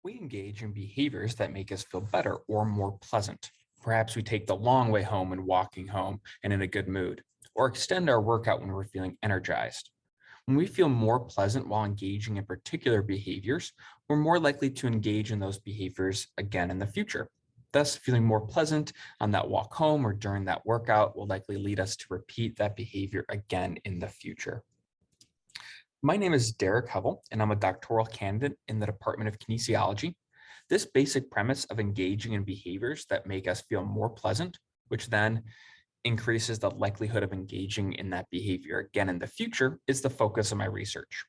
We engage in behaviors that make us feel better or more pleasant. Perhaps we take the long way home and walking home and in a good mood, or extend our workout when we're feeling energized. When we feel more pleasant while engaging in particular behaviors, we're more likely to engage in those behaviors again in the future. Thus, feeling more pleasant on that walk home or during that workout will likely lead us to repeat that behavior again in the future. My name is Derek Hevel, and I'm a doctoral candidate in the Department of Kinesiology. This basic premise of engaging in behaviors that make us feel more pleasant, which then increases the likelihood of engaging in that behavior again in the future, is the focus of my research.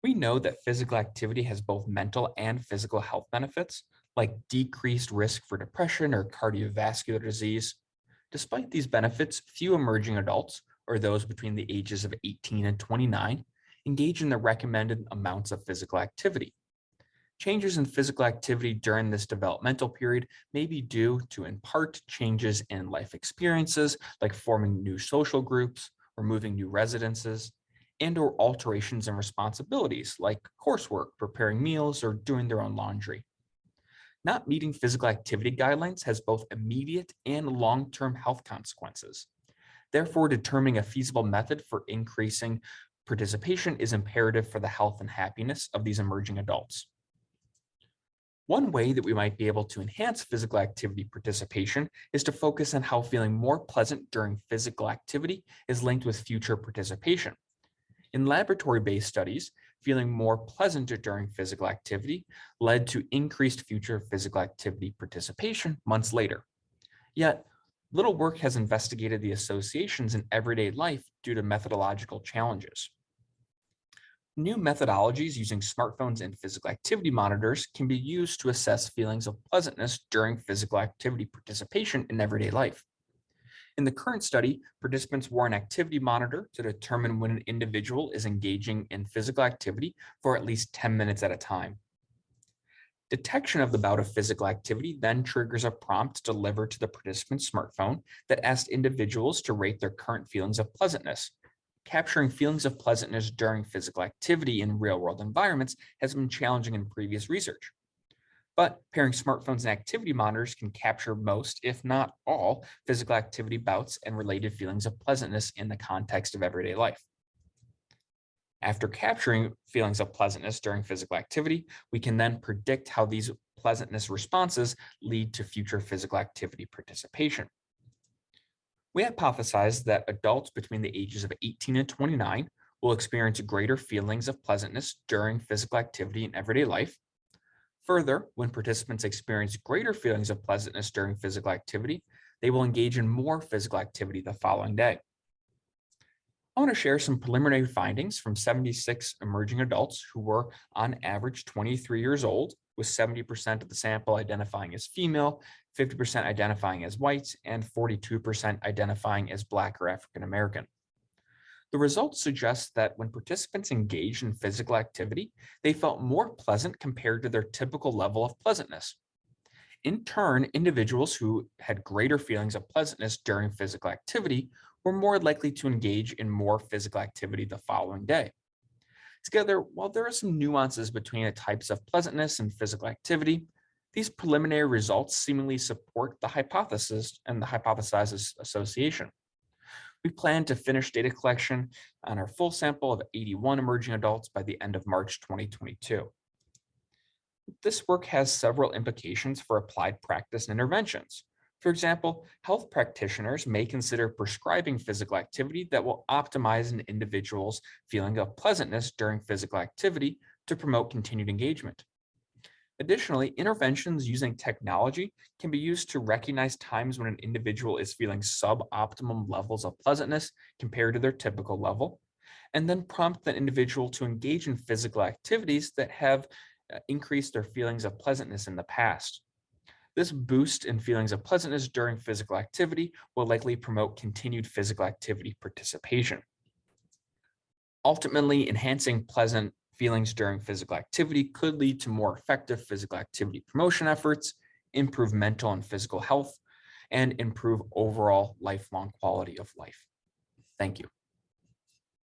We know that physical activity has both mental and physical health benefits, like decreased risk for depression or cardiovascular disease. Despite these benefits, few emerging adults, or those between the ages of 18 and 29, engage in the recommended amounts of physical activity. Changes in physical activity during this developmental period may be due to, in part, changes in life experiences, like forming new social groups or moving new residences, and/or alterations in responsibilities, like coursework, preparing meals, or doing their own laundry. Not meeting physical activity guidelines has both immediate and long-term health consequences. Therefore, determining a feasible method for increasing participation is imperative for the health and happiness of these emerging adults. One way that we might be able to enhance physical activity participation is to focus on how feeling more pleasant during physical activity is linked with future participation. In laboratory-based studies, feeling more pleasant during physical activity led to increased future physical activity participation months later. Yet, little work has investigated the associations in everyday life due to methodological challenges. New methodologies using smartphones and physical activity monitors can be used to assess feelings of pleasantness during physical activity participation in everyday life. In the current study, participants wore an activity monitor to determine when an individual is engaging in physical activity for at least 10 minutes at a time. Detection of the bout of physical activity then triggers a prompt delivered to the participant's smartphone that asks individuals to rate their current feelings of pleasantness. Capturing feelings of pleasantness during physical activity in real-world environments has been challenging in previous research. But pairing smartphones and activity monitors can capture most, if not all, physical activity bouts and related feelings of pleasantness in the context of everyday life. After capturing feelings of pleasantness during physical activity, we can then predict how these pleasantness responses lead to future physical activity participation. We hypothesize that adults between the ages of 18 and 29 will experience greater feelings of pleasantness during physical activity in everyday life. Further, when participants experience greater feelings of pleasantness during physical activity, they will engage in more physical activity the following day. I want to share some preliminary findings from 76 emerging adults who were, on average, 23 years old, with 70% of the sample identifying as female, 50% identifying as white, and 42% identifying as Black or African American. The results suggest that when participants engaged in physical activity, they felt more pleasant compared to their typical level of pleasantness. In turn, individuals who had greater feelings of pleasantness during physical activity were more likely to engage in more physical activity the following day. Together, while there are some nuances between the types of pleasantness and physical activity, these preliminary results seemingly support the hypothesis and the hypothesized association. We plan to finish data collection on our full sample of 81 emerging adults by the end of March 2022. This work has several implications for applied practice and interventions. For example, health practitioners may consider prescribing physical activity that will optimize an individual's feeling of pleasantness during physical activity to promote continued engagement. Additionally, interventions using technology can be used to recognize times when an individual is feeling suboptimal levels of pleasantness compared to their typical level, and then prompt that individual to engage in physical activities that have increased their feelings of pleasantness in the past. This boost in feelings of pleasantness during physical activity will likely promote continued physical activity participation. Ultimately, enhancing pleasant feelings during physical activity could lead to more effective physical activity promotion efforts, improve mental and physical health, and improve overall lifelong quality of life. Thank you.